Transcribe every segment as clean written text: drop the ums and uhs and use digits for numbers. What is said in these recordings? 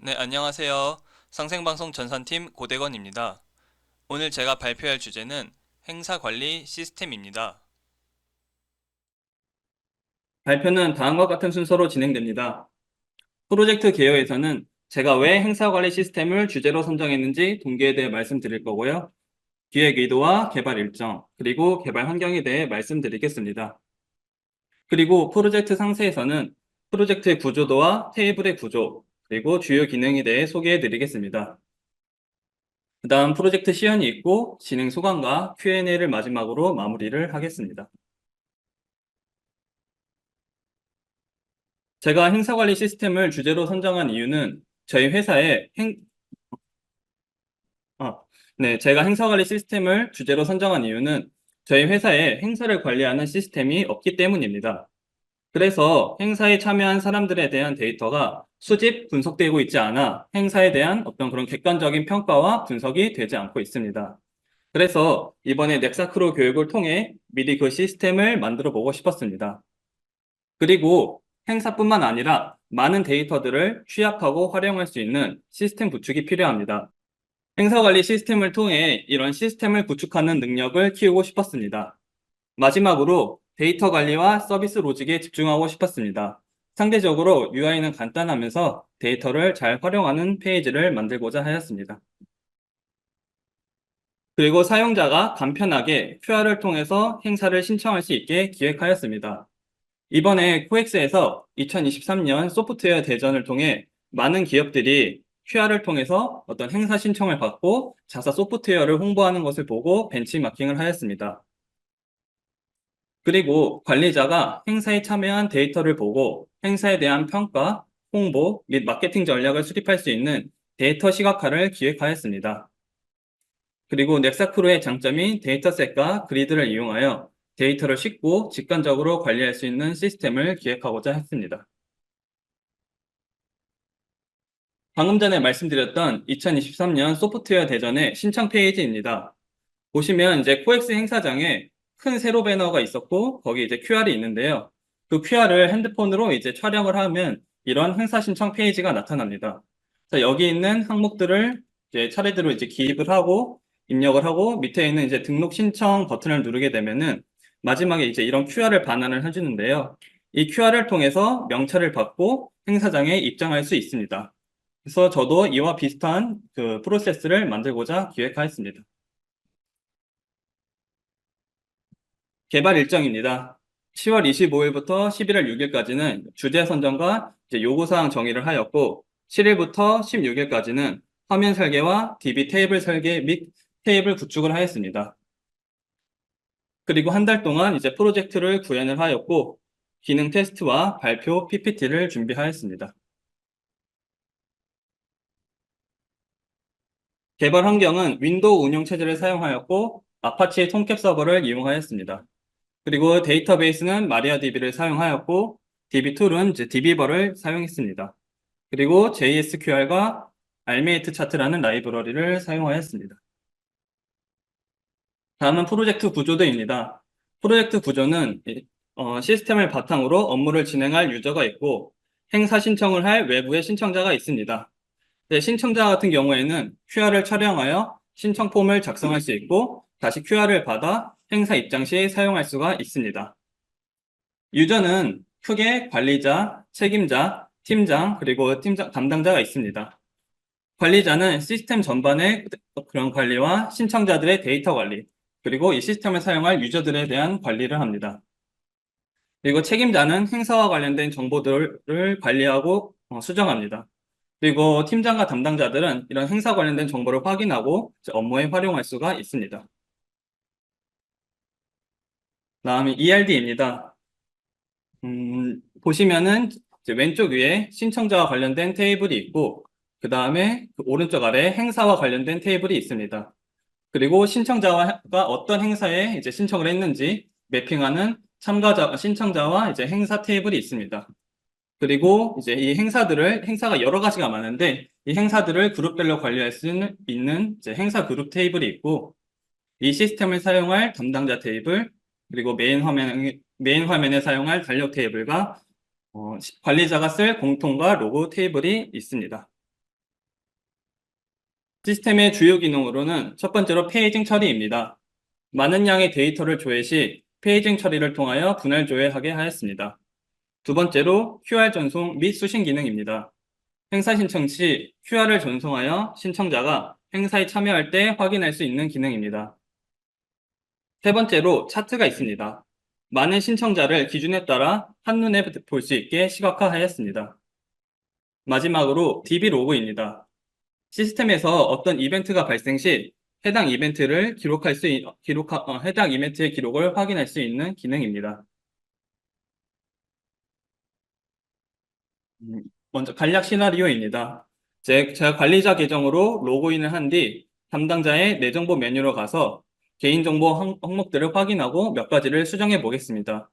네, 안녕하세요. 상생방송 전산팀 고대건입니다. 오늘 제가 발표할 주제는 행사 관리 시스템입니다. 발표는 다음과 같은 순서로 진행됩니다. 프로젝트 개요에서는 제가 왜 행사관리 시스템을 주제로 선정했는지 동기에 대해 말씀드릴 거고요. 기획 의도와 개발 일정, 그리고 개발 환경에 대해 말씀드리겠습니다. 그리고 프로젝트 상세에서는 프로젝트의 구조도와 테이블의 구조, 그리고 주요 기능에 대해 소개해 드리겠습니다. 그 다음 프로젝트 시연이 있고 진행 소감과 Q&A를 마지막으로 마무리를 하겠습니다. 제가 행사관리 시스템을 주제로 선정한 이유는 저희 회사에 아, 네, 제가 행사관리 시스템을 주제로 선정한 이유는 저희 회사에 행사를 관리하는 시스템이 없기 때문입니다. 그래서 행사에 참여한 사람들에 대한 데이터가 수집, 분석되고 있지 않아 행사에 대한 어떤 그런 객관적인 평가와 분석이 되지 않고 있습니다. 그래서 이번에 넥사크로 교육을 통해 미리 그 시스템을 만들어 보고 싶었습니다. 그리고 행사뿐만 아니라 많은 데이터들을 취합하고 활용할 수 있는 시스템 구축이 필요합니다. 행사 관리 시스템을 통해 이런 시스템을 구축하는 능력을 키우고 싶었습니다. 마지막으로 데이터 관리와 서비스 로직에 집중하고 싶었습니다. 상대적으로 UI는 간단하면서 데이터를 잘 활용하는 페이지를 만들고자 하였습니다. 그리고 사용자가 간편하게 QR을 통해서 행사를 신청할 수 있게 기획하였습니다. 이번에 코엑스에서 2023년 소프트웨어 대전을 통해 많은 기업들이 QR을 통해서 어떤 행사 신청을 받고 자사 소프트웨어를 홍보하는 것을 보고 벤치마킹을 하였습니다. 그리고 관리자가 행사에 참여한 데이터를 보고 행사에 대한 평가, 홍보 및 마케팅 전략을 수립할 수 있는 데이터 시각화를 기획하였습니다. 그리고 넥사크루의 장점인 데이터셋과 그리드를 이용하여 데이터를 쉽고 직관적으로 관리할 수 있는 시스템을 기획하고자 했습니다. 방금 전에 말씀드렸던 2023년 소프트웨어 대전의 신청 페이지입니다. 보시면 이제 코엑스 행사장에 큰 세로 배너가 있었고 거기 이제 QR이 있는데요. 그 QR을 핸드폰으로 이제 촬영을 하면 이런 행사 신청 페이지가 나타납니다. 자, 여기 있는 항목들을 이제 차례대로 이제 기입을 하고 입력을 하고 밑에 있는 이제 등록 신청 버튼을 누르게 되면은 마지막에 이제 이런 QR을 반환을 해주는데요. 이 QR을 통해서 명찰을 받고 행사장에 입장할 수 있습니다. 그래서 저도 이와 비슷한 그 프로세스를 만들고자 기획하였습니다. 개발 일정입니다. 10월 25일부터 11월 6일까지는 주제 선정과 이제 요구사항 정의를 하였고, 7일부터 16일까지는 화면 설계와 DB 테이블 설계 및 테이블 구축을 하였습니다. 그리고 한 달 동안 이제 프로젝트를 구현을 하였고, 기능 테스트와 발표 PPT를 준비하였습니다. 개발 환경은 윈도우 운영 체제를 사용하였고, 아파치 톰캡 서버를 이용하였습니다. 그리고 데이터베이스는 마리아DB를 사용하였고, DB2는 이제 DB버를 사용했습니다. 그리고 JSQL과 알메이트 차트라는 라이브러리를 사용하였습니다. 다음은 프로젝트 구조도입니다. 프로젝트 구조는 시스템을 바탕으로 업무를 진행할 유저가 있고, 행사 신청을 할 외부의 신청자가 있습니다. 네, 신청자 같은 경우에는 QR을 촬영하여 신청 폼을 작성할 수 있고, 다시 QR을 받아 행사 입장 시 사용할 수가 있습니다. 유저는 크게 관리자, 책임자, 팀장, 그리고 팀장 담당자가 있습니다. 관리자는 시스템 전반의 그런 관리와 신청자들의 데이터 관리, 그리고 이 시스템을 사용할 유저들에 대한 관리를 합니다. 그리고 책임자는 행사와 관련된 정보들을 관리하고 수정합니다. 그리고 팀장과 담당자들은 이런 행사 관련된 정보를 확인하고 업무에 활용할 수가 있습니다. 다음이 ERD입니다. 보시면은 이제 왼쪽 위에 신청자와 관련된 테이블이 있고, 그 다음에 그 오른쪽 아래에 행사와 관련된 테이블이 있습니다. 그리고 신청자가 어떤 행사에 이제 신청을 했는지 매핑하는 신청자와 이제 행사 테이블이 있습니다. 그리고 이제 이 행사가 여러 가지가 많은데, 이 행사들을 그룹별로 관리할 수 있는 이제 행사 그룹 테이블이 있고, 이 시스템을 사용할 담당자 테이블, 그리고 메인 화면에 사용할 달력 테이블과 관리자가 쓸 공통과 로고 테이블이 있습니다. 시스템의 주요 기능으로는 첫 번째로 페이징 처리입니다. 많은 양의 데이터를 조회 시 페이징 처리를 통하여 분할 조회하게 하였습니다. 두 번째로 QR 전송 및 수신 기능입니다. 행사 신청 시 QR을 전송하여 신청자가 행사에 참여할 때 확인할 수 있는 기능입니다. 세 번째로 차트가 있습니다. 많은 신청자를 기준에 따라 한눈에 볼 수 있게 시각화하였습니다. 마지막으로 DB 로그입니다. 시스템에서 어떤 이벤트가 발생 시 해당 이벤트를 해당 이벤트의 기록을 확인할 수 있는 기능입니다. 먼저 간략 시나리오입니다. 제가 관리자 계정으로 로그인을 한 뒤 담당자의 내 정보 메뉴로 가서 개인정보 항목들을 확인하고 몇 가지를 수정해 보겠습니다.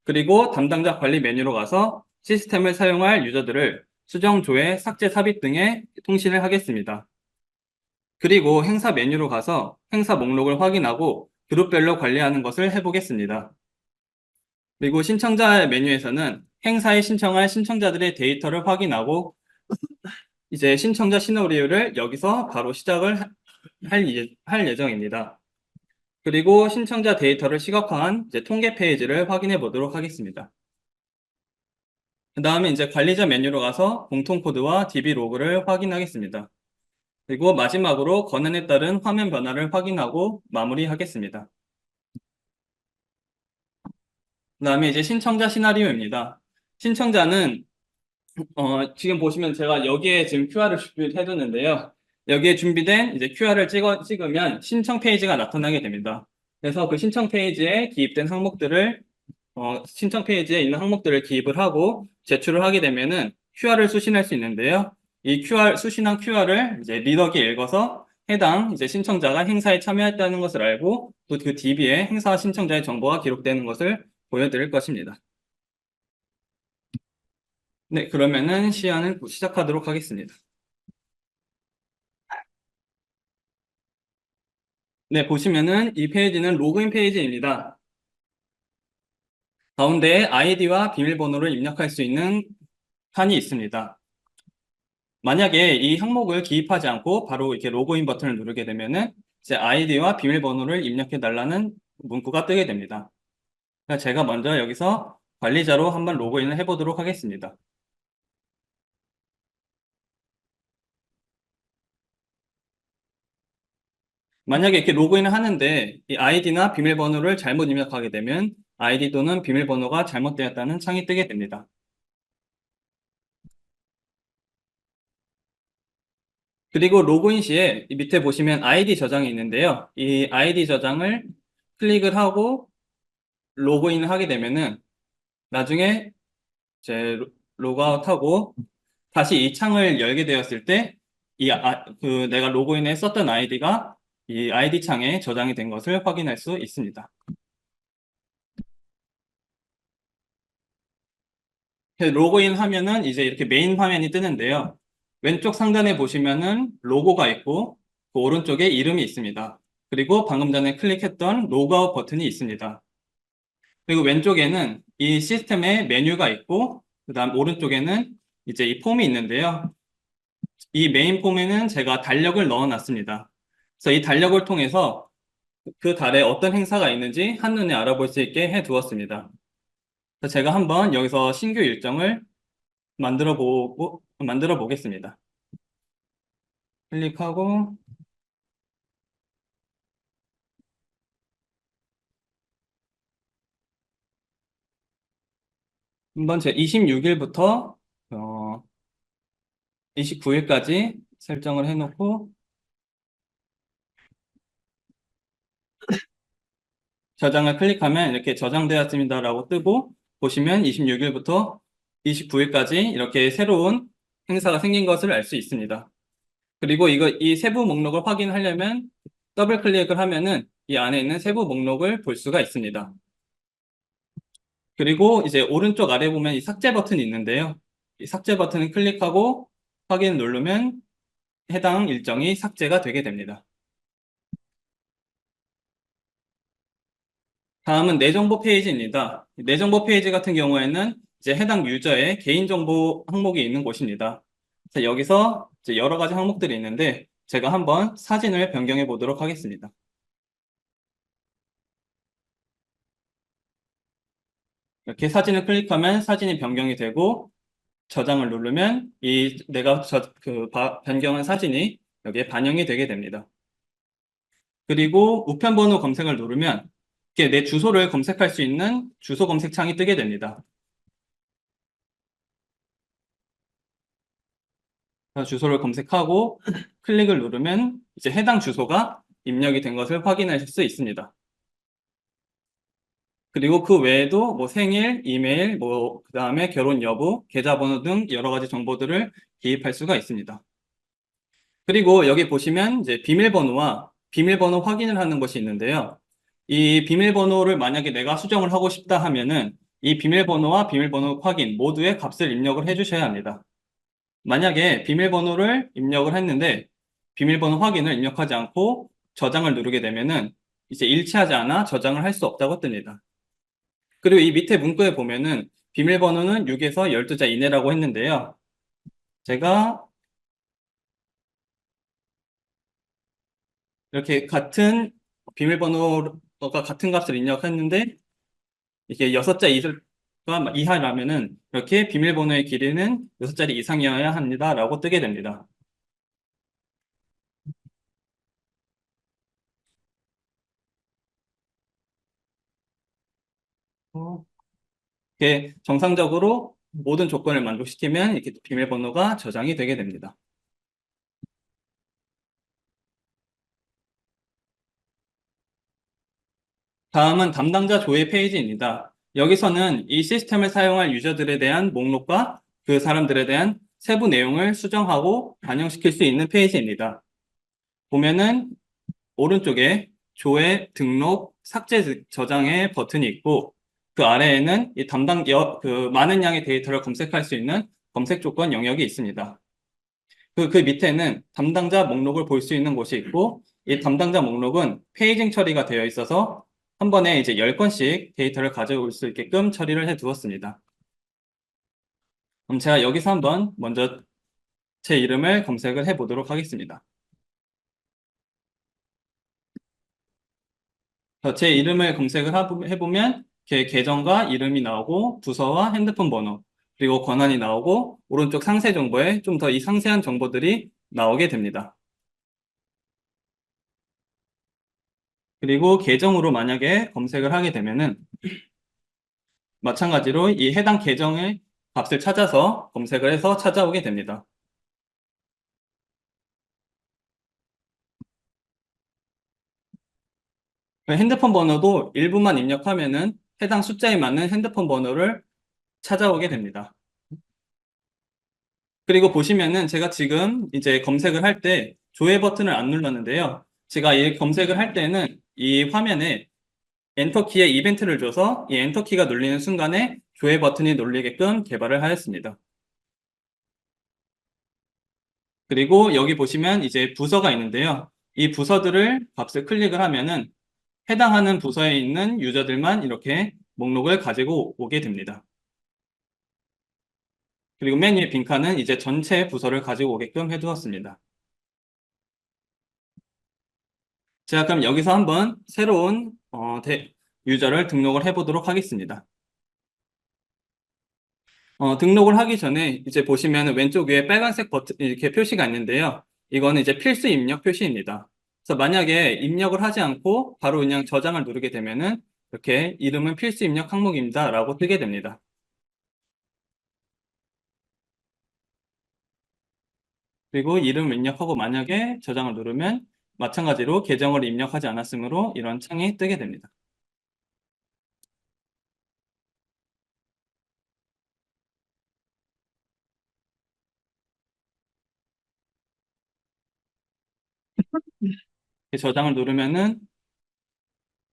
그리고 담당자 관리 메뉴로 가서 시스템을 사용할 유저들을 수정, 조회, 삭제, 삽입 등의 통신을 하겠습니다. 그리고 행사 메뉴로 가서 행사 목록을 확인하고 그룹별로 관리하는 것을 해보겠습니다. 그리고 신청자 메뉴에서는 행사에 신청할 신청자들의 데이터를 확인하고 이제 신청자 시나리오를 여기서 바로 시작을 할 예정입니다. 그리고 신청자 데이터를 시각화한 이제 통계 페이지를 확인해 보도록 하겠습니다. 그 다음에 이제 관리자 메뉴로 가서 공통 코드와 DB 로그를 확인하겠습니다. 그리고 마지막으로 권한에 따른 화면 변화를 확인하고 마무리하겠습니다. 그 다음에 이제 신청자 시나리오입니다. 신청자는 지금 보시면 제가 여기에 지금 QR을 준비해 뒀는데요. 여기에 준비된 이제 QR을 찍으면 신청 페이지가 나타나게 됩니다. 그래서 그 신청 페이지에 기입된 항목들을 신청 페이지에 있는 항목들을 기입을 하고 제출을 하게 되면은 QR을 수신할 수 있는데요. 이 수신한 QR을 이제 리더기 읽어서 해당 이제 신청자가 행사에 참여했다는 것을 알고 또 그 DB에 행사 신청자의 정보가 기록되는 것을 보여드릴 것입니다. 네, 그러면은 시연을 시작하도록 하겠습니다. 네, 보시면은 이 페이지는 로그인 페이지입니다. 가운데에 아이디와 비밀번호를 입력할 수 있는 칸이 있습니다. 만약에 이 항목을 기입하지 않고 바로 이렇게 로그인 버튼을 누르게 되면은 이제 아이디와 비밀번호를 입력해 달라는 문구가 뜨게 됩니다. 그러니까 제가 먼저 여기서 관리자로 한번 로그인을 해보도록 하겠습니다. 만약에 이렇게 로그인을 하는데 이 아이디나 비밀번호를 잘못 입력하게 되면 아이디 또는 비밀번호가 잘못되었다는 창이 뜨게 됩니다. 그리고 로그인 시에 이 밑에 보시면 아이디 저장이 있는데요. 이 아이디 저장을 클릭을 하고 로그인을 하게 되면은 나중에 이제 로그아웃하고 다시 이 창을 열게 되었을 때 내가 로그인에 썼던 아이디가 이 아이디 창에 저장이 된 것을 확인할 수 있습니다. 로그인 하면은 이제 이렇게 메인 화면이 뜨는데요. 왼쪽 상단에 보시면은 로고가 있고 그 오른쪽에 이름이 있습니다. 그리고 방금 전에 클릭했던 로그아웃 버튼이 있습니다. 그리고 왼쪽에는 이 시스템의 메뉴가 있고 그다음 오른쪽에는 이제 이 폼이 있는데요. 이 메인 폼에는 제가 달력을 넣어 놨습니다. 그래서 이 달력을 통해서 그 달에 어떤 행사가 있는지 한눈에 알아볼 수 있게 해 두었습니다. 그래서 제가 한번 여기서 신규 일정을 만들어 보겠습니다. 클릭하고 한번 제 26일부터 29일까지 설정을 해놓고 저장을 클릭하면 이렇게 저장되었습니다라고 뜨고 보시면 26일부터 29일까지 이렇게 새로운 행사가 생긴 것을 알 수 있습니다. 그리고 이 세부 목록을 확인하려면 더블 클릭을 하면은 이 안에 있는 세부 목록을 볼 수가 있습니다. 그리고 이제 오른쪽 아래 보면 이 삭제 버튼이 있는데요. 이 삭제 버튼을 클릭하고 확인 누르면 해당 일정이 삭제가 되게 됩니다. 다음은 내 정보 페이지입니다. 내 정보 페이지 같은 경우에는 이제 해당 유저의 개인정보 항목이 있는 곳입니다. 그래서 여기서 이제 여러 가지 항목들이 있는데 제가 한번 사진을 변경해 보도록 하겠습니다. 이렇게 사진을 클릭하면 사진이 변경이 되고 저장을 누르면 이 내가 변경한 사진이 여기에 반영이 되게 됩니다. 그리고 우편번호 검색을 누르면 이렇게 내 주소를 검색할 수 있는 주소 검색 창이 뜨게 됩니다. 그래서 주소를 검색하고 클릭을 누르면 이제 해당 주소가 입력이 된 것을 확인하실 수 있습니다. 그리고 그 외에도 뭐 생일, 이메일, 뭐 그다음에 결혼 여부, 계좌번호 등 여러 가지 정보들을 기입할 수가 있습니다. 그리고 여기 보시면 이제 비밀번호와 비밀번호 확인을 하는 것이 있는데요. 이 비밀번호를 만약에 내가 수정을 하고 싶다 하면은 이 비밀번호와 비밀번호 확인 모두의 값을 입력을 해주셔야 합니다. 만약에 비밀번호를 입력을 했는데 비밀번호 확인을 입력하지 않고 저장을 누르게 되면은 이제 일치하지 않아 저장을 할 수 없다고 뜹니다. 그리고 이 밑에 문구에 보면은 비밀번호는 6에서 12자 이내라고 했는데요. 제가 이렇게 같은 비밀번호가 같은 값을 입력했는데 이게 6자 이하라면은 이렇게 비밀번호의 길이는 6자리 이상이어야 합니다라고 뜨게 됩니다. 이렇게 정상적으로 모든 조건을 만족시키면 이렇게 비밀번호가 저장이 되게 됩니다. 다음은 담당자 조회 페이지입니다. 여기서는 이 시스템을 사용할 유저들에 대한 목록과 그 사람들에 대한 세부 내용을 수정하고 반영시킬 수 있는 페이지입니다. 보면은 오른쪽에 조회, 등록, 삭제, 저장의 버튼이 있고 그 아래에는 이 많은 양의 데이터를 검색할 수 있는 검색 조건 영역이 있습니다. 그 밑에는 담당자 목록을 볼 수 있는 곳이 있고 이 담당자 목록은 페이징 처리가 되어 있어서 한 번에 이제 10건씩 데이터를 가져올 수 있게끔 처리를 해 두었습니다. 그럼 제가 여기서 한번 먼저 제 이름을 검색을 해 보도록 하겠습니다. 제 이름을 검색을 해보면 계정과 이름이 나오고 부서와 핸드폰 번호 그리고 권한이 나오고 오른쪽 상세 정보에 좀 더 이 상세한 정보들이 나오게 됩니다. 그리고 계정으로 만약에 검색을 하게 되면은 마찬가지로 이 해당 계정의 값을 찾아서 검색을 해서 찾아오게 됩니다. 핸드폰 번호도 일부만 입력하면은 해당 숫자에 맞는 핸드폰 번호를 찾아오게 됩니다. 그리고 보시면은 제가 지금 이제 검색을 할 때 조회 버튼을 안 눌렀는데요. 제가 이 검색을 할 때는 이 화면에 엔터 키에 이벤트를 줘서 이 엔터 키가 눌리는 순간에 조회 버튼이 눌리게끔 개발을 하였습니다. 그리고 여기 보시면 이제 부서가 있는데요. 이 부서들을 값을 클릭을 하면은 해당하는 부서에 있는 유저들만 이렇게 목록을 가지고 오게 됩니다. 그리고 맨 위에 빈칸은 이제 전체 부서를 가지고 오게끔 해두었습니다. 제가 그럼 여기서 한번 새로운 유저를 등록을 해보도록 하겠습니다. 등록을 하기 전에 이제 보시면 왼쪽 위에 빨간색 버튼 이렇게 표시가 있는데요. 이거는 이제 필수 입력 표시입니다. 그래서 만약에 입력을 하지 않고 바로 그냥 저장을 누르게 되면은 이렇게 이름은 필수 입력 항목입니다 라고 뜨게 됩니다. 그리고 이름 입력하고 만약에 저장을 누르면 마찬가지로 계정을 입력하지 않았으므로 이런 창이 뜨게 됩니다. 저장을 누르면은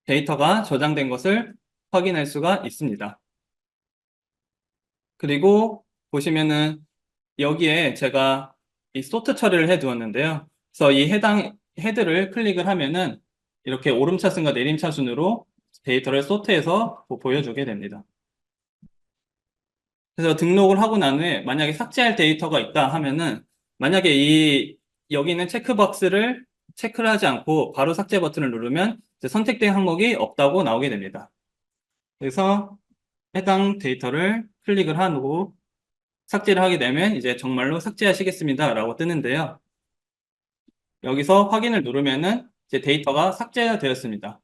데이터가 저장된 것을 확인할 수가 있습니다. 그리고 보시면은 여기에 제가 이 소트 처리를 해 두었는데요. 그래서 이 해당 헤드를 클릭을 하면은 이렇게 오름차순과 내림차순으로 데이터를 소트해서 보여주게 됩니다. 그래서 등록을 하고 난 후에 만약에 삭제할 데이터가 있다 하면은 만약에 이 여기는 체크박스를 체크를 하지 않고 바로 삭제 버튼을 누르면 이제 선택된 항목이 없다고 나오게 됩니다. 그래서 해당 데이터를 클릭을 하고 삭제를 하게 되면 이제 정말로 삭제하시겠습니다 라고 뜨는데요. 여기서 확인을 누르면은 이제 데이터가 삭제가 되었습니다.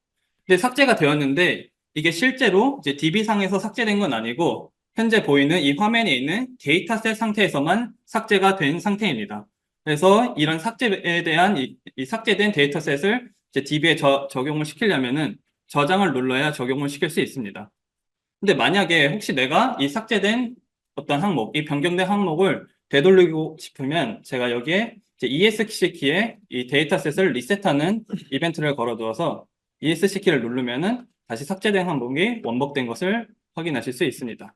근데 삭제가 되었는데 이게 실제로 이제 DB상에서 삭제된 건 아니고 현재 보이는 이 화면에 있는 데이터셋 상태에서만 삭제가 된 상태입니다. 그래서 이런 삭제에 대한 이 삭제된 데이터셋을 이제 DB에 적용을 시키려면은 저장을 눌러야 적용을 시킬 수 있습니다. 근데 만약에 혹시 내가 이 삭제된 어떤 항목, 이 변경된 항목을 되돌리고 싶으면 제가 여기에 이제 ESC 키에 이 데이터셋을 리셋하는 이벤트를 걸어두어서 ESC 키를 누르면은 다시 삭제된 항목이 원복된 것을 확인하실 수 있습니다.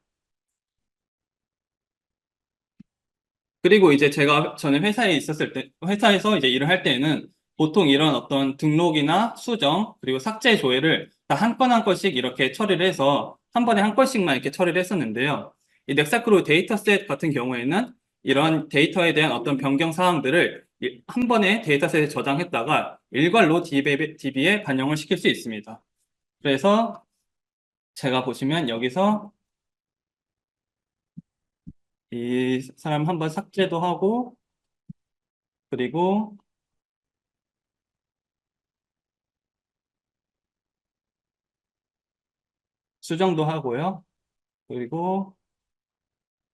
그리고 이제 제가 전에 회사에 있었을 때, 회사에서 이제 일을 할 때에는 보통 이런 어떤 등록이나 수정, 그리고 삭제 조회를 다 한 건 한 건씩 이렇게 처리를 해서 한 번에 한 건씩만 이렇게 처리를 했었는데요. 이 넥사크루 데이터셋 같은 경우에는 이런 데이터에 대한 어떤 변경 사항들을 한 번에 데이터셋에 저장했다가 일괄로 DB에 반영을 시킬 수 있습니다. 그래서 제가 보시면 여기서 이 사람 한번 삭제도 하고, 그리고 수정도 하고요. 그리고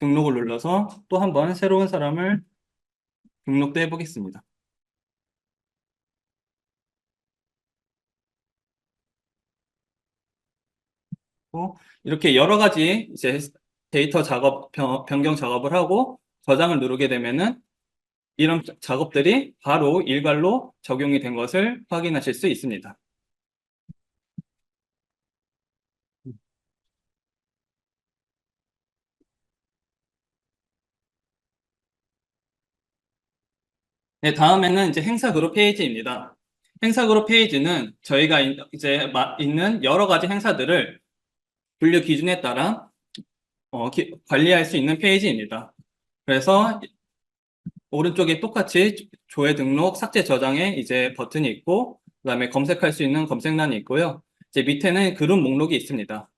등록을 눌러서 또 한 번 새로운 사람을 등록도 해보겠습니다. 이렇게 여러 가지 이제 데이터 작업, 변경 작업을 하고 저장을 누르게 되면은 이런 작업들이 바로 일괄로 적용이 된 것을 확인하실 수 있습니다. 네, 다음에는 이제 행사 그룹 페이지입니다. 행사 그룹 페이지는 저희가 이제 있는 여러 가지 행사들을 분류 기준에 따라 관리할 수 있는 페이지입니다. 그래서 오른쪽에 똑같이 조회 등록, 삭제 저장에 이제 버튼이 있고, 그다음에 검색할 수 있는 검색란이 있고요. 이제 밑에는 그룹 목록이 있습니다.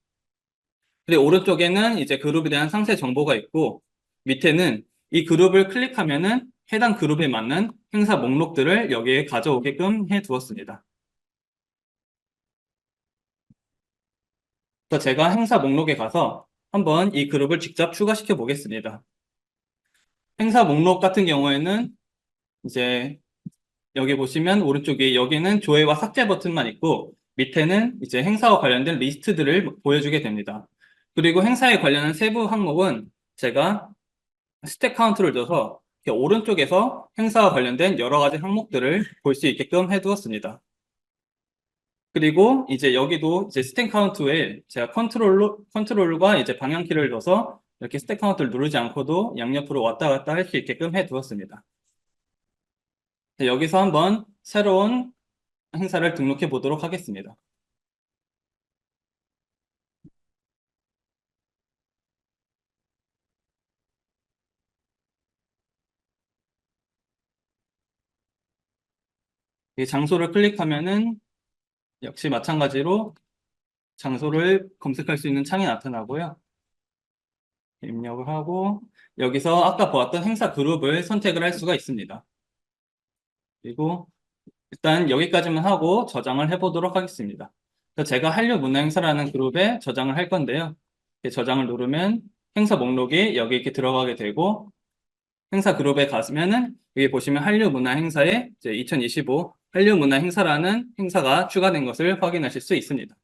그리고 오른쪽에는 이제 그룹에 대한 상세 정보가 있고, 밑에는 이 그룹을 클릭하면은 해당 그룹에 맞는 행사 목록들을 여기에 가져오게끔 해 두었습니다. 그래서 제가 행사 목록에 가서 한번 이 그룹을 직접 추가시켜 보겠습니다. 행사 목록 같은 경우에는 이제 여기 보시면 오른쪽에 여기는 조회와 삭제 버튼만 있고 밑에는 이제 행사와 관련된 리스트들을 보여주게 됩니다. 그리고 행사에 관련한 세부 항목은 제가 스택 카운트를 줘서 이렇게 오른쪽에서 행사와 관련된 여러 가지 항목들을 볼 수 있게끔 해두었습니다. 그리고 이제 여기도 이제 스택 카운트에 제가 컨트롤과 이제 방향키를 넣어서 이렇게 스택 카운트를 누르지 않고도 양옆으로 왔다 갔다 할 수 있게끔 해두었습니다. 여기서 한번 새로운 행사를 등록해 보도록 하겠습니다. 이 장소를 클릭하면은 역시 마찬가지로 장소를 검색할 수 있는 창이 나타나고요. 입력을 하고 여기서 아까 보았던 행사 그룹을 선택을 할 수가 있습니다. 그리고 일단 여기까지만 하고 저장을 해보도록 하겠습니다. 그래서 제가 한류 문화 행사라는 그룹에 저장을 할 건데요. 이렇게 저장을 누르면 행사 목록이 여기 이렇게 들어가게 되고 행사 그룹에 가시면은 여기 보시면 한류 문화 행사에 이제 2025 한류 문화 행사라는 행사가 추가된 것을 확인하실 수 있습니다.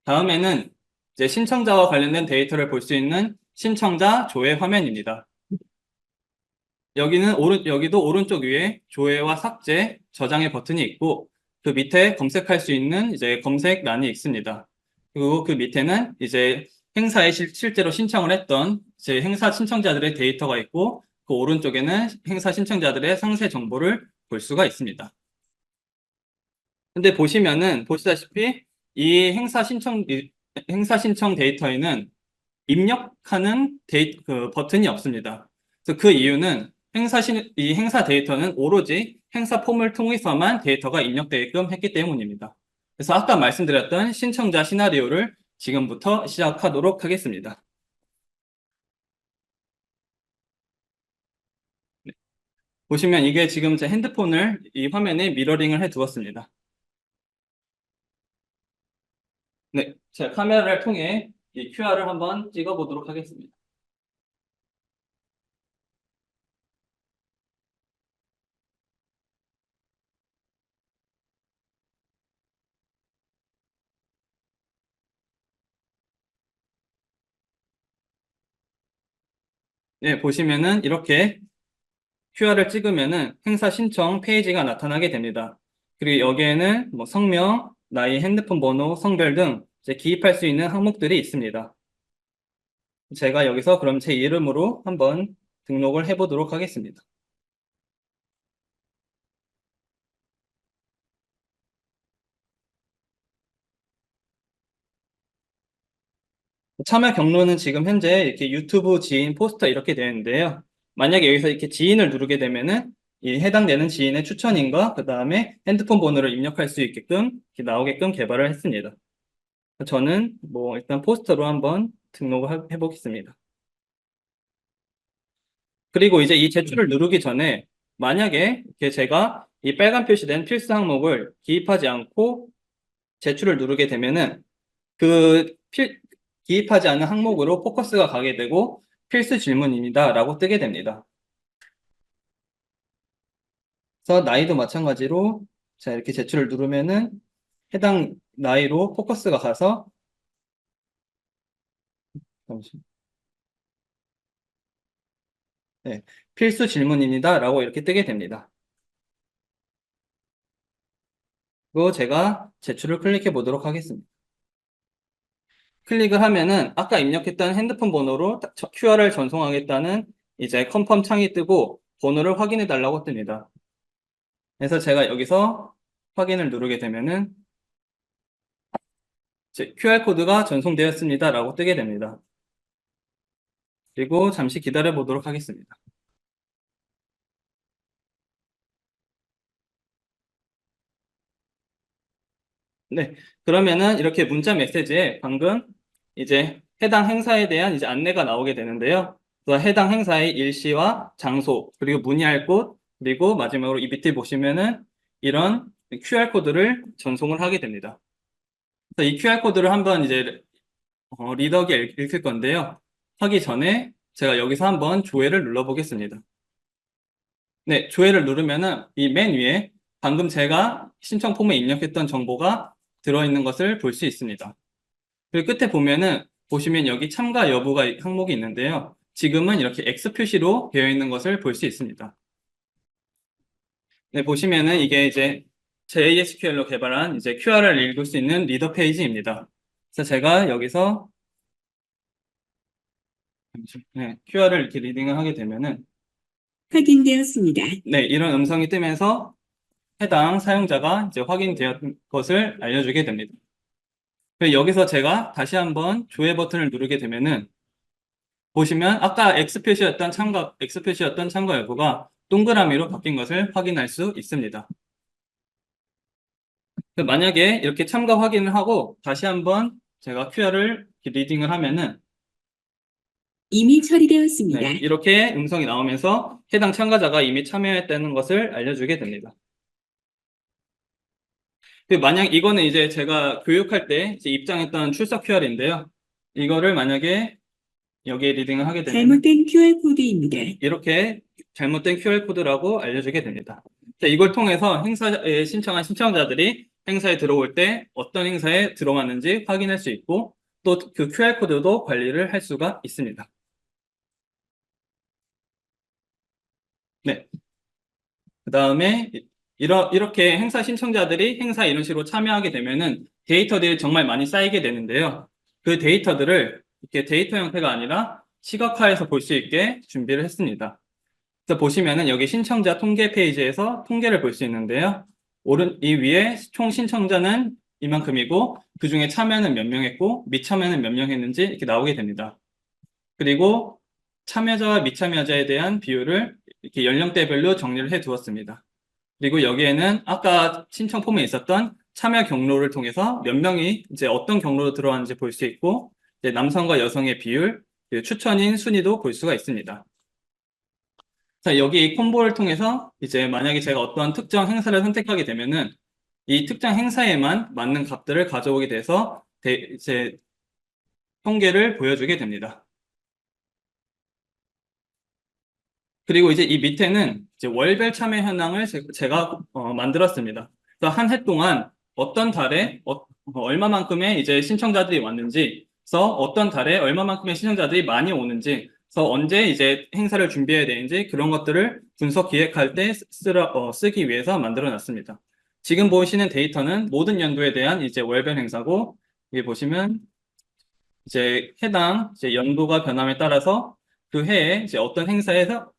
다음에는 이제 신청자와 관련된 데이터를 볼 수 있는 신청자 조회 화면입니다. 여기도 오른쪽 위에 조회와 삭제, 저장의 버튼이 있고 그 밑에 검색할 수 있는 이제 검색란이 있습니다. 그리고 그 밑에는 이제 행사에 실제로 신청을 했던 제 행사 신청자들의 데이터가 있고 그 오른쪽에는 행사 신청자들의 상세 정보를 볼 수가 있습니다. 근데 보시다시피 이 행사 신청 데이터에는 입력하는 그 버튼이 없습니다. 그래서 그 이유는 이 행사 데이터는 오로지 행사 폼을 통해서만 데이터가 입력되게끔 했기 때문입니다. 그래서 아까 말씀드렸던 신청자 시나리오를 지금부터 시작하도록 하겠습니다. 네, 보시면 이게 지금 제 핸드폰을 이 화면에 미러링을 해 두었습니다. 네, 제 카메라를 통해 이 QR을 한번 찍어 보도록 하겠습니다. 네, 보시면은 이렇게 QR을 찍으면은 행사 신청 페이지가 나타나게 됩니다. 그리고 여기에는 뭐 성명, 나이, 핸드폰 번호, 성별 등 이제 기입할 수 있는 항목들이 있습니다. 제가 여기서 그럼 제 이름으로 한번 등록을 해보도록 하겠습니다. 참여 경로는 지금 현재 이렇게 유튜브 지인 포스터 이렇게 되는데요. 만약에 여기서 이렇게 지인을 누르게 되면은 이 해당되는 지인의 추천인과 그 다음에 핸드폰 번호를 입력할 수 있게끔 이렇게 나오게끔 개발을 했습니다. 저는 뭐 일단 포스터로 한번 등록을 해보겠습니다. 그리고 이제 이 제출을 누르기 전에 만약에 이렇게 제가 이 빨간 표시된 필수 항목을 기입하지 않고 제출을 누르게 되면은 그 기입하지 않은 항목으로 포커스가 가게 되고 필수 질문입니다 라고 뜨게 됩니다. 그래서 나이도 마찬가지로 자 이렇게 제출을 누르면은 해당 나이로 포커스가 가서 네, 필수 질문입니다 라고 이렇게 뜨게 됩니다. 그리고 제가 제출을 클릭해 보도록 하겠습니다. 클릭을 하면은 아까 입력했던 핸드폰 번호로 QR을 전송하겠다는 이제 컨펌 창이 뜨고 번호를 확인해 달라고 뜹니다. 그래서 제가 여기서 확인을 누르게 되면은 QR코드가 전송되었습니다 라고 뜨게 됩니다. 그리고 잠시 기다려 보도록 하겠습니다. 네, 그러면은 이렇게 문자 메시지에 방금 이제 해당 행사에 대한 이제 안내가 나오게 되는데요. 그래서 해당 행사의 일시와 장소, 그리고 문의할 곳, 그리고 마지막으로 이 밑에 보시면은 이런 QR코드를 전송을 하게 됩니다. 그래서 이 QR코드를 한번 이제 리더기에 읽을 건데요. 하기 전에 제가 여기서 한번 조회를 눌러 보겠습니다. 네, 조회를 누르면은 이 맨 위에 방금 제가 신청 폼에 입력했던 정보가 들어있는 것을 볼 수 있습니다. 그리고 끝에 보면은 보시면 여기 참가 여부가 항목이 있는데요. 지금은 이렇게 X 표시로 되어 있는 것을 볼 수 있습니다. 네, 보시면은 이게 이제 JSQL로 개발한 이제 QR을 읽을 수 있는 리더 페이지입니다. 그래서 제가 여기서 네, QR을 이렇게 리딩을 하게 되면은 확인되었습니다. 네, 이런 음성이 뜨면서 해당 사용자가 이제 확인되었던 것을 알려주게 됩니다. 그리고 여기서 제가 다시 한번 조회 버튼을 누르게 되면은 보시면 아까 X 표시였던 참가 여부가 동그라미로 바뀐 것을 확인할 수 있습니다. 만약에 이렇게 참가 확인을 하고 다시 한번 제가 QR을 리딩을 하면은 이미 처리되었습니다. 네, 이렇게 음성이 나오면서 해당 참가자가 이미 참여했다는 것을 알려주게 됩니다. 만약 이거는 이제 제가 교육할 때 이제 입장했던 출석 QR인데요. 이거를 만약에 여기에 리딩을 하게 되면 잘못된 QR코드입니다. 이렇게 잘못된 QR코드라고 알려주게 됩니다. 이걸 통해서 행사에 신청한 신청자들이 행사에 들어올 때 어떤 행사에 들어왔는지 확인할 수 있고 또 그 QR코드도 관리를 할 수가 있습니다. 네. 그 다음에 이렇게 행사 신청자들이 행사 이런 식으로 참여하게 되면은 데이터들이 정말 많이 쌓이게 되는데요. 그 데이터들을 이렇게 데이터 형태가 아니라 시각화해서 볼 수 있게 준비를 했습니다. 그래서 보시면은 여기 신청자 통계 페이지에서 통계를 볼 수 있는데요. 이 위에 총 신청자는 이만큼이고 그 중에 참여는 몇 명 했고 미참여는 몇 명 했는지 이렇게 나오게 됩니다. 그리고 참여자와 미참여자에 대한 비율을 이렇게 연령대별로 정리를 해 두었습니다. 그리고 여기에는 아까 신청 폼에 있었던 참여 경로를 통해서 몇 명이 이제 어떤 경로로 들어왔는지 볼 수 있고, 이제 남성과 여성의 비율, 그리고 추천인 순위도 볼 수가 있습니다. 자, 여기 이 콤보를 통해서 이제 만약에 제가 어떤 특정 행사를 선택하게 되면은 이 특정 행사에만 맞는 값들을 가져오게 돼서 이제 통계를 보여주게 됩니다. 그리고 이제 이 밑에는 이제 월별 참여 현황을 제가 만들었습니다. 그래서 한 해 동안 어떤 달에 얼마만큼의 이제 신청자들이 왔는지, 그래서 어떤 달에 얼마만큼의 신청자들이 많이 오는지, 그래서 언제 이제 행사를 준비해야 되는지 그런 것들을 분석 기획할 때 쓰기 위해서 만들어 놨습니다. 지금 보시는 데이터는 모든 연도에 대한 이제 월별 행사고, 여기 보시면 이제 해당 이제 연도가 변함에 따라서 그 해에 이제 어떤 행사에서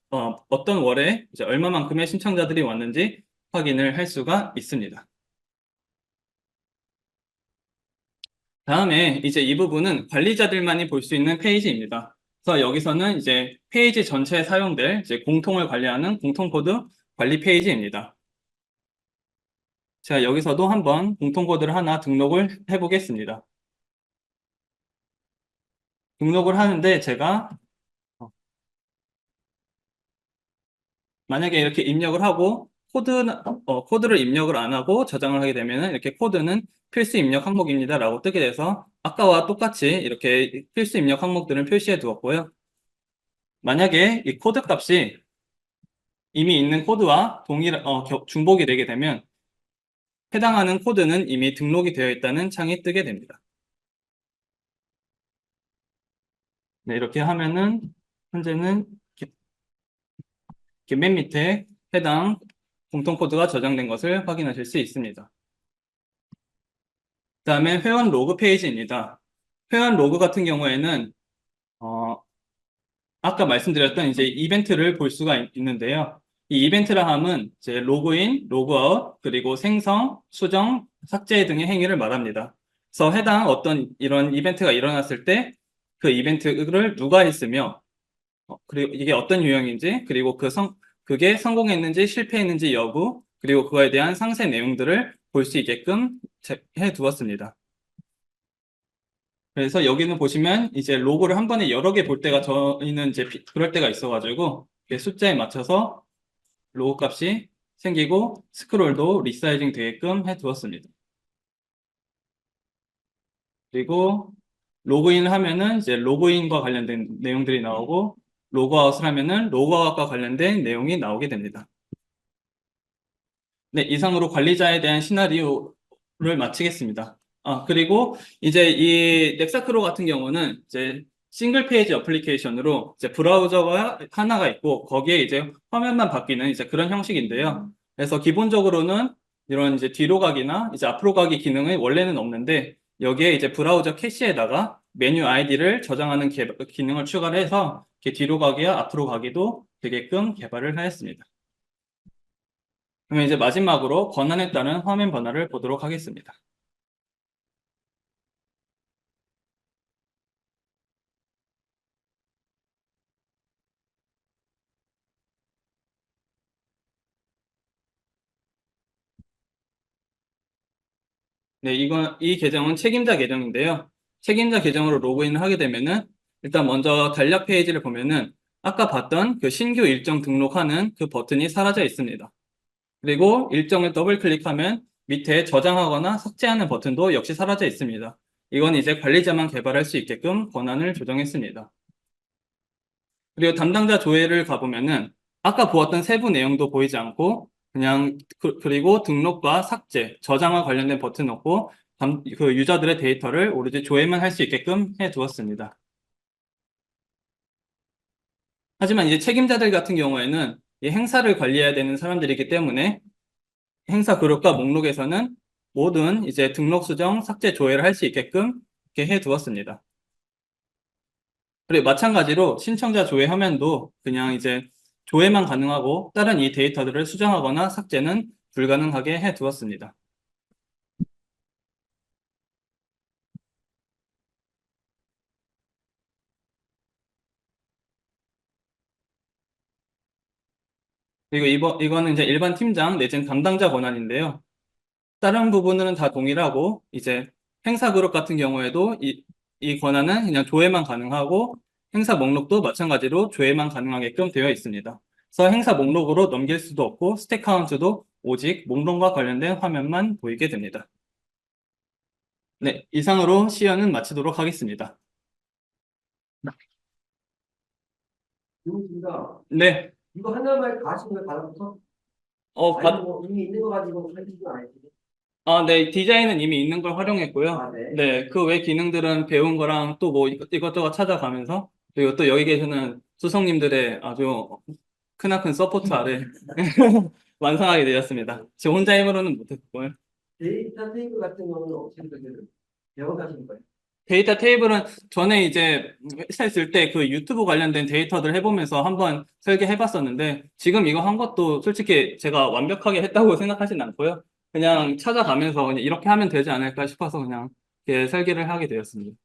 어떤 월에 이제 얼마만큼의 신청자들이 왔는지 확인을 할 수가 있습니다. 다음에 이제 이 부분은 관리자들만이 볼 수 있는 페이지입니다. 그래서 여기서는 이제 페이지 전체에 사용될 이제 공통을 관리하는 공통코드 관리 페이지입니다. 제가 여기서도 한번 공통코드를 하나 등록을 해보겠습니다. 등록을 하는데 제가 만약에 이렇게 입력을 하고 코드를 입력을 안 하고 저장을 하게 되면 이렇게 코드는 필수 입력 항목입니다 라고 뜨게 돼서 아까와 똑같이 이렇게 필수 입력 항목들을 표시해 두었고요. 만약에 이 코드 값이 이미 있는 코드와 중복이 되게 되면 해당하는 코드는 이미 등록이 되어 있다는 창이 뜨게 됩니다. 네, 이렇게 하면은 현재는 이렇게 맨 밑에 해당 공통 코드가 저장된 것을 확인하실 수 있습니다. 그다음에 회원 로그 페이지입니다. 회원 로그 같은 경우에는 어, 아까 말씀드렸던 이제 이벤트를 볼 수가 있는데요. 이 이벤트라 함은 이제 로그인, 로그아웃, 그리고 생성, 수정, 삭제 등의 행위를 말합니다. 그래서 해당 어떤 이런 이벤트가 일어났을 때 그 이벤트를 누가 했으며 그리고 이게 어떤 유형인지, 그리고 그게 성공했는지 실패했는지 여부, 그리고 그거에 대한 상세 내용들을 볼 수 있게끔 해 두었습니다. 그래서 여기는 보시면 이제 로고를 한 번에 여러 개 볼 때가 저희는 이제 그럴 때가 있어가지고 숫자에 맞춰서 로고 값이 생기고 스크롤도 리사이징 되게끔 해 두었습니다. 그리고 로그인을 하면은 이제 로그인과 관련된 내용들이 나오고 로그아웃을 하면은 로그아웃과 관련된 내용이 나오게 됩니다. 네, 이상으로 관리자에 대한 시나리오를 마치겠습니다. 그리고 이제 이 넥사크로 같은 경우는 이제 싱글 페이지 어플리케이션으로 이제 브라우저가 하나가 있고 거기에 이제 화면만 바뀌는 이제 그런 형식인데요. 그래서 기본적으로는 이런 이제 뒤로 가기나 이제 앞으로 가기 기능은 원래는 없는데 여기에 이제 브라우저 캐시에다가 메뉴 아이디를 저장하는 기능을 추가를 해서 이렇게 뒤로 가기와 앞으로 가기도 되게끔 개발을 하였습니다. 그러면 이제 마지막으로 권한에 따른 화면 변화를 보도록 하겠습니다. 네, 이 계정은 책임자 계정인데요. 책임자 계정으로 로그인을 하게 되면은 일단 먼저 달력 페이지를 보면은 아까 봤던 그 신규 일정 등록하는 그 버튼이 사라져 있습니다. 그리고 일정을 더블 클릭하면 밑에 저장하거나 삭제하는 버튼도 역시 사라져 있습니다. 이건 이제 관리자만 개발할 수 있게끔 권한을 조정했습니다. 그리고 담당자 조회를 가보면은 아까 보았던 세부 내용도 보이지 않고 그냥 그리고 등록과 삭제, 저장과 관련된 버튼 없고 그 유저들의 데이터를 오로지 조회만 할 수 있게끔 해 두었습니다. 하지만 이제 책임자들 같은 경우에는 이 행사를 관리해야 되는 사람들이기 때문에 행사 그룹과 목록에서는 모든 이제 등록 수정, 삭제, 조회를 할 수 있게끔 이렇게 해 두었습니다. 그리고 마찬가지로 신청자 조회 화면도 그냥 이제 조회만 가능하고 다른 이 데이터들을 수정하거나 삭제는 불가능하게 해 두었습니다. 그리고 이거는 이제 일반 팀장 내지는 담당자 권한인데요. 다른 부분은 다 동일하고, 이제 행사 그룹 같은 경우에도 이 권한은 그냥 조회만 가능하고, 행사 목록도 마찬가지로 조회만 가능하게끔 되어 있습니다. 그래서 행사 목록으로 넘길 수도 없고, 스택 카운트도 오직 목록과 관련된 화면만 보이게 됩니다. 네, 이상으로 시연은 마치도록 하겠습니다. 누구신가? 네, 이거 하나만 다 하신 거예요, 바닥부터? 어, 아니, 뭐 이미 있는 거 가지고 하신 건 아니지? 네, 디자인은 이미 있는 걸 활용했고요. 아, 네. 네, 그 외 기능들은 배운 거랑 또 뭐 이것저것 찾아가면서, 그리고 또 여기 계시는 수성님들의 아주 크나큰 서포트 아래 완성하게 되었습니다. 저 혼자 힘으로는 못했고요. 데이터 테이블 같은 거는 어떻게 배워가신 거예요? 데이터 테이블은 전에 이제 회사에 있을 때 그 유튜브 관련된 데이터들 해보면서 한번 설계해봤었는데, 지금 이거 한 것도 솔직히 제가 완벽하게 했다고 생각하진 않고요. 그냥 찾아가면서 그냥 이렇게 하면 되지 않을까 싶어서 그냥 이렇게 설계를 하게 되었습니다.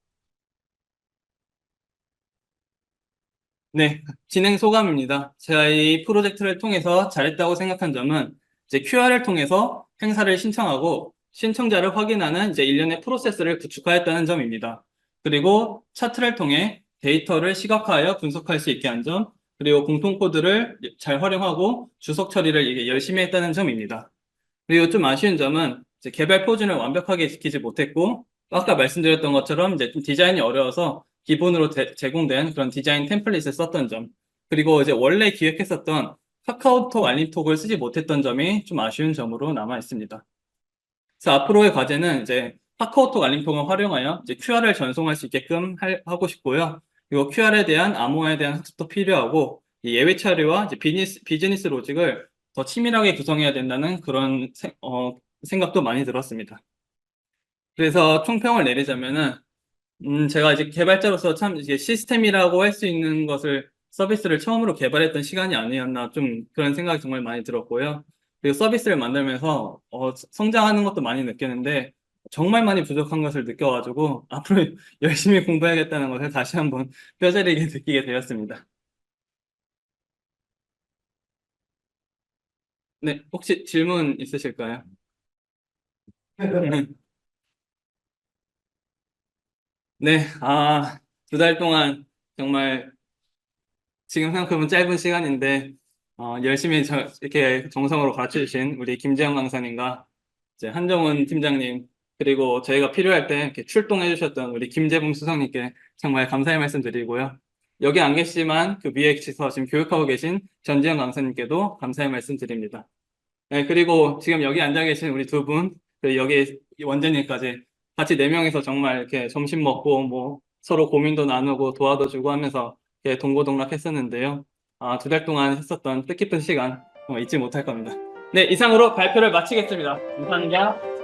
네, 진행 소감입니다. 제가 이 프로젝트를 통해서 잘했다고 생각한 점은 이제 QR을 통해서 행사를 신청하고 신청자를 확인하는 이제 일련의 프로세스를 구축하였다는 점입니다. 그리고 차트를 통해 데이터를 시각화하여 분석할 수 있게 한 점, 그리고 공통 코드를 잘 활용하고 주석 처리를 이게 열심히 했다는 점입니다. 그리고 좀 아쉬운 점은 이제 개발 표준을 완벽하게 지키지 못했고, 아까 말씀드렸던 것처럼 이제 좀 디자인이 어려워서 기본으로 제공된 그런 디자인 템플릿을 썼던 점, 그리고 이제 원래 기획했었던 카카오톡 알림톡을 쓰지 못했던 점이 좀 아쉬운 점으로 남아 있습니다. 그래서 앞으로의 과제는 이제 카카오톡 알림톡을 활용하여 이제 QR을 전송할 수 있게끔 하고 싶고요. 그리고 QR에 대한 암호화에 대한 학습도 필요하고, 이 예외 처리와 이제 비즈니스 로직을 더 치밀하게 구성해야 된다는 그런 생각도 많이 들었습니다. 그래서 총평을 내리자면은, 제가 이제 개발자로서 참 이제 시스템이라고 할 수 있는 것을, 서비스를 처음으로 개발했던 시간이 아니었나, 좀 그런 생각이 정말 많이 들었고요. 그리고 서비스를 만들면서 성장하는 것도 많이 느꼈는데, 정말 많이 부족한 것을 느껴가지고 앞으로 열심히 공부해야겠다는 것을 다시 한번 뼈저리게 느끼게 되었습니다. 네, 혹시 질문 있으실까요? 네, 2달 동안 정말 지금 생각해보면 짧은 시간인데, 열심히 이렇게 정성으로 가르쳐 주신 우리 김재영 강사님과 이제 한정훈 팀장님, 그리고 저희가 필요할 때 이렇게 출동해 주셨던 우리 김재봉 수석님께 정말 감사의 말씀 드리고요. 여기 안 계시지만 그 위에 계셔서 지금 교육하고 계신 전지현 강사님께도 감사의 말씀 드립니다. 네, 그리고 지금 여기 앉아 계신 우리 두 분, 그리고 여기 원장님까지 같이 4명이서 정말 이렇게 점심 먹고 뭐 서로 고민도 나누고 도와도 주고 하면서 이렇게 동고동락 했었는데요. 2달 동안 했었던 뜻깊은 시간 잊지 못할 겁니다. 네, 이상으로 발표를 마치겠습니다. 감사합니다.